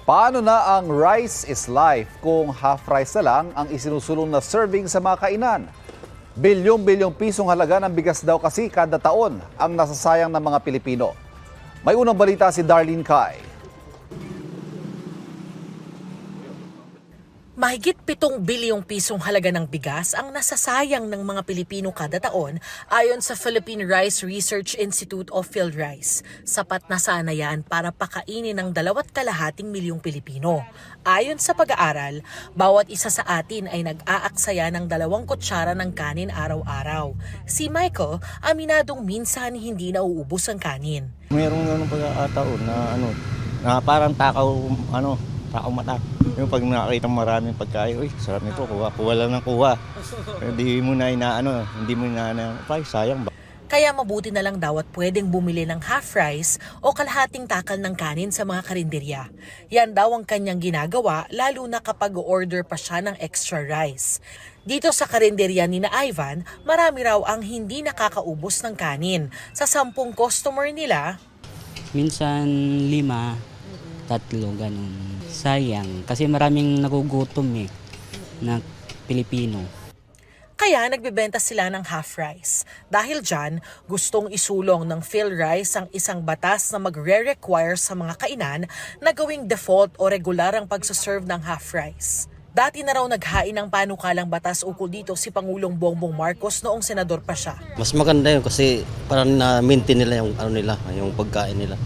Paano na ang rice is life kung half rice na lang ang isinusulong na serving sa mga kainan? Bilyong-bilyong pisong halaga ng bigas daw kasi kada taon ang nasasayang ng mga Pilipino. May unang balita si Darlene Kai. Mahigit 7 bilyong pisong halaga ng bigas ang nasasayang ng mga Pilipino kada taon ayon sa Philippine Rice Research Institute of PhilRice. Sapat na sana yan para pakainin ng 2.5 milyong Pilipino. Ayon sa pag-aaral, bawat isa sa atin ay nag-aaksaya ng 2 kutsara ng kanin araw-araw. Si Michael, aminadong minsan hindi nauubos ang kanin. Mayroong pagkakataon na parang takaw mata. Yung pag nakakita maraming pagkain, uy, sarap nito, kuha lang ng kuha. Hindi mo na sayang ba? Kaya mabuti na lang daw at pwedeng bumili ng half rice o kalahating takal ng kanin sa mga karinderya. Yan daw ang kanyang ginagawa lalo na kapag order pa siya ng extra rice. Dito sa karinderya ni na Ivan, marami raw ang hindi nakakaubos ng kanin. Sa 10 customer nila, minsan 5, 3, ganun. Sayang, kasi maraming nagugutom na Pilipino. kaya nagbebenta sila ng half rice. Dahil dyan, gustong isulong ng PhilRice ang isang batas na magre-require sa mga kainan na gawing default o regular ang pagsaserve ng half rice. Dati na raw naghain ng panukalang batas ukol dito si Pangulong Bongbong Marcos noong senador pa siya. Mas maganda yun kasi parang na-maintain nila yung pagkain nila.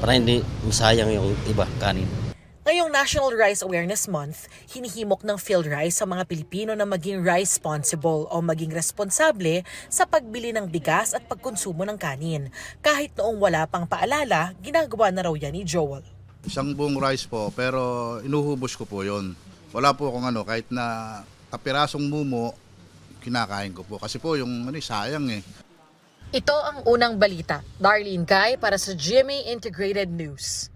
Para hindi masayang yung iba kanin. Ngayong National Rice Awareness Month, hinihimok ng PhilRice sa mga Pilipino na maging rice-sponsible o maging responsable sa pagbili ng bigas at pagkonsumo ng kanin. Kahit noong wala pang paalala, ginagawa na raw yan ni Joel. Isang buong rice po, pero inuhubos ko po yon. Wala po akong kahit na kapirasong mumo, kinakain ko po. Kasi po yung sayang eh. Ito ang unang balita. Darlene Kai para sa GMA Integrated News.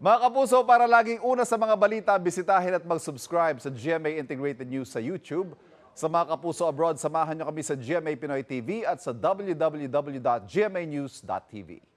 Mga kapuso, para laging una sa mga balita, bisitahin at mag-subscribe sa GMA Integrated News sa YouTube. Sa mga kapuso abroad, samahan nyo kami sa GMA Pinoy TV at sa www.gmanews.tv.